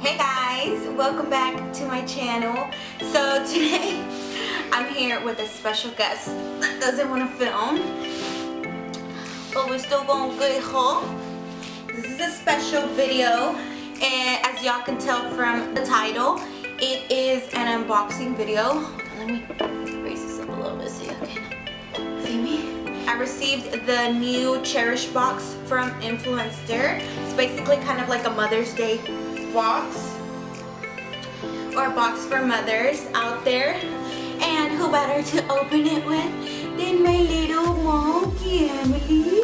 Hey guys, welcome back to my channel. So today I'm here with a special guest that doesn't want to film, but we're still gonna get home. This is a special video, and as y'all can tell from the title, it is an unboxing video. Let me raise this up a little bit so you can see me. I received the new Cherish box from Influenster. It's basically kind of like a Mother's Day box, or a box for mothers out there. And who better to open it with than my little monkey, Emily?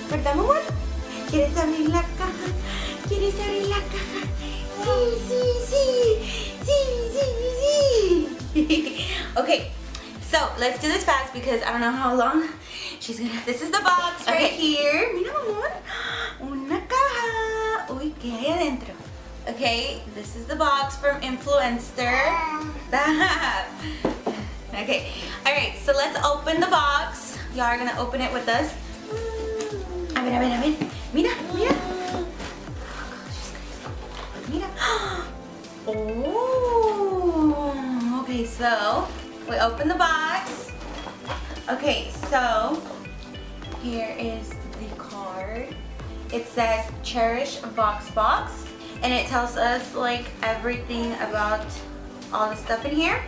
¿Verdad, amor? ¿Quieres abrir la caja? ¿Quieres abrir la caja? Sí. Okay, so let's do this fast because I don't know how long she's gonna. This is the box right here. Mira, amor. Una caja. Uy, ¿qué hay adentro? Okay, this is the box from Influenster. Okay, alright, so let's open the box. Y'all are gonna open it with us. A ver. Mira. Mira. Oh, okay, so we open the box. Okay, so here is the card. It says Cherish Voxbox. And it tells us like everything about all the stuff in here.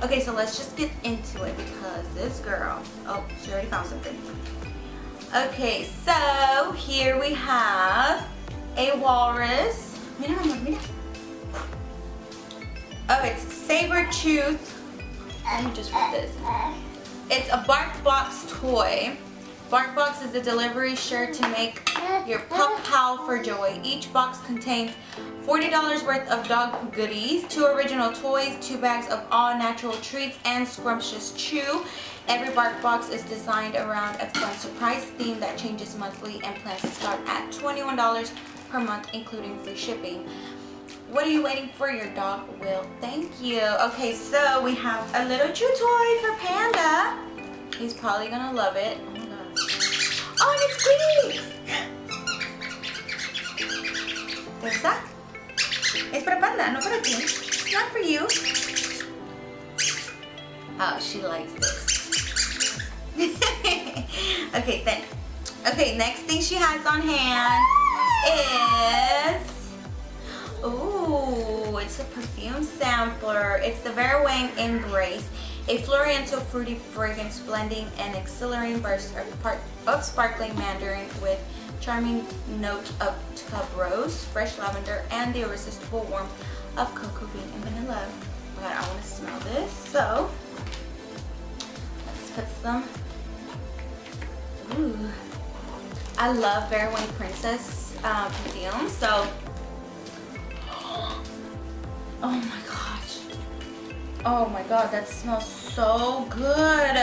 Okay, so let's just get into it because this girl, oh, she already found something. Okay, so here we have a walrus. Mira, amor, mira. Oh, it's saber tooth. Let me just read this. It's a BarkBox toy. BarkBox is the delivery sure to make your pup howl for joy. Each box contains $40 worth of dog goodies, 2 original toys, 2 bags of all-natural treats, and scrumptious chew. Every BarkBox is designed around a fun surprise theme that changes monthly and plans to start at $21 per month, including free shipping. What are you waiting for? Your dog will thank you. Okay, so we have a little chew toy for Panda. He's probably gonna love it. Oh, and it's squeaks! There's that. It's para Panda, no para ti. It's not for you. Oh, she likes this. Okay, next thing she has on hand is... Ooh, it's a perfume sampler. It's the Vera Wang Embrace. A Floriento fruity fragrance blending an exhilarating burst of sparkling mandarin with charming note of tub rose, fresh lavender, and the irresistible warmth of cocoa bean and vanilla. Oh my god, I want to smell this. So let's put some. Ooh, I love Vera Wang Princess perfume. So, oh my gosh. Oh my god, that smells so good.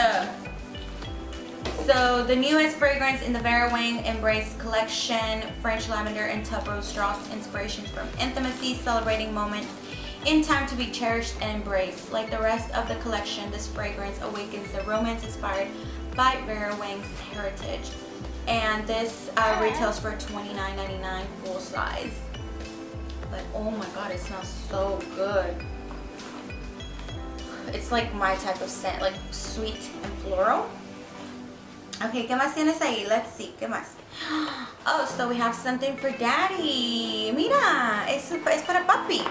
So the newest fragrance in the Vera Wang Embrace collection, French lavender and tub rose draws inspiration from intimacy, celebrating moments in time to be cherished and embraced. Like the rest of the collection, this fragrance awakens the romance inspired by Vera Wang's heritage. And this retails for $29.99 full size. But oh my god, it smells so good. It's like my type of scent, like sweet and floral. Okay, ¿qué más tienes ahí? Let's see, ¿qué más? Oh, so we have something for daddy. Mira, es para papi.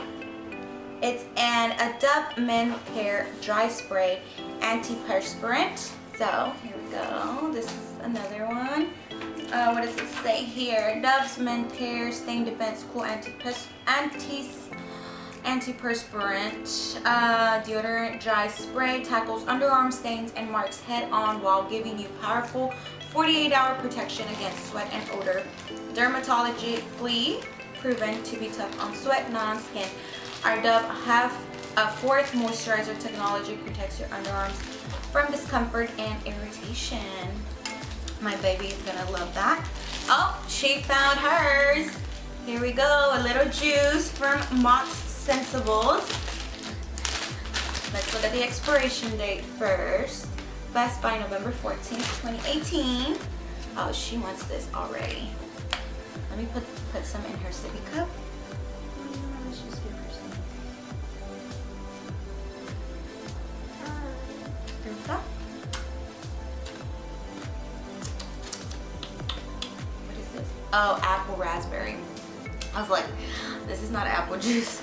It's a Dove Men Care Dry Spray Antiperspirant. So, here we go. This is another one. What does it say here? Dove's Men Care Stain Defense Cool Antiperspirant deodorant dry spray tackles underarm stains and marks head on while giving you powerful 48-hour protection against sweat and odor. Dermatologically proven to be tough on sweat, not on skin. Our Dove have a 4th moisturizer technology protects your underarms from discomfort and irritation. My baby is gonna love that. Oh, she found hers. Here we go, a little juice from Mott's Sensibles. Let's look at the expiration date first. Best by November 14th, 2018. Oh, she wants this already. Let me put some in her sippy cup. Oh, apple raspberry. I was like, this is not apple juice.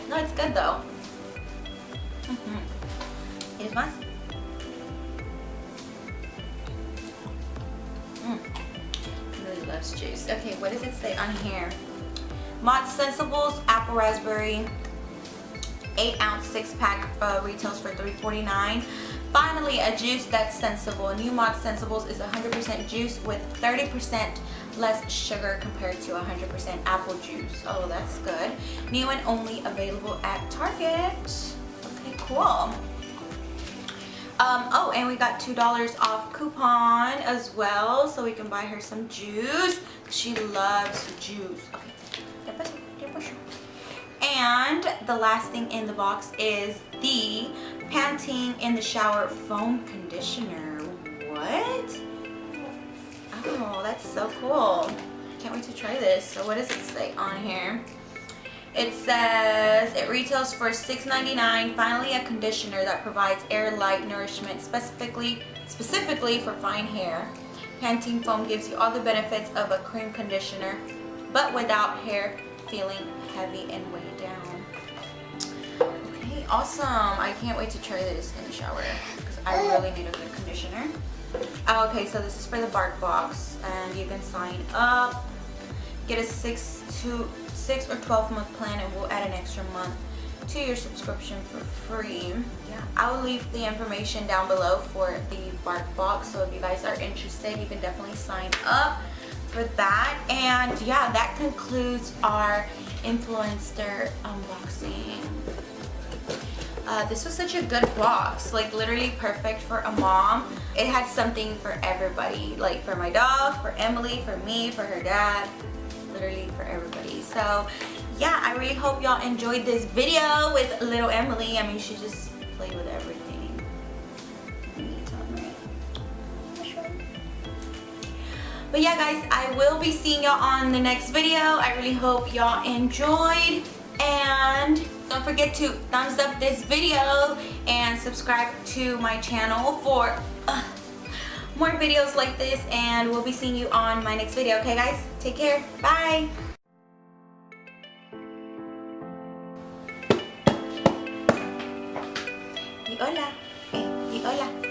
No, it's good though. Here's mine. Really loves juice. Okay, what does it say on here? Mott Sensibles apple raspberry 8-ounce 6-pack retails for $3.49. Finally, a juice that's sensible. New Mott Sensibles is 100% juice with 30% less sugar compared to 100% apple juice. Oh, that's good. New and only available at Target. Okay, cool. Oh, and we got $2 off coupon as well, so we can buy her some juice. She loves juice. Okay. And the last thing in the box is the Pantene in the Shower Foam Conditioner. What? Oh, that's so cool. Can't wait to try this. So what does it say on here? It says it retails for $6.99. Finally, a conditioner that provides air-light nourishment specifically for fine hair. Pantene Foam gives you all the benefits of a cream conditioner, but without hair feeling heavy and weighed down. Okay, awesome. I can't wait to try this in the shower because I really need a good conditioner. Okay, so this is for the Bark Box, and you can sign up, get a 6 or 12 month plan, and we'll add an extra month to your subscription for free. Yeah, I will leave the information down below for the Bark Box, so if you guys are interested, you can definitely sign up for that. And yeah, that concludes our Influenster unboxing. This was such a good box, like literally perfect for a mom. It had something for everybody, like for my dog, for Emily, for me, for her dad, literally for everybody. So yeah, I really hope y'all enjoyed this video with little Emily. I mean, she just played with everything. But yeah guys, I will be seeing y'all on the next video. I really hope y'all enjoyed, and don't forget to thumbs up this video and subscribe to my channel for more videos like this, and we'll be seeing you on my next video. Okay guys, take care, bye. Di hola, di hola.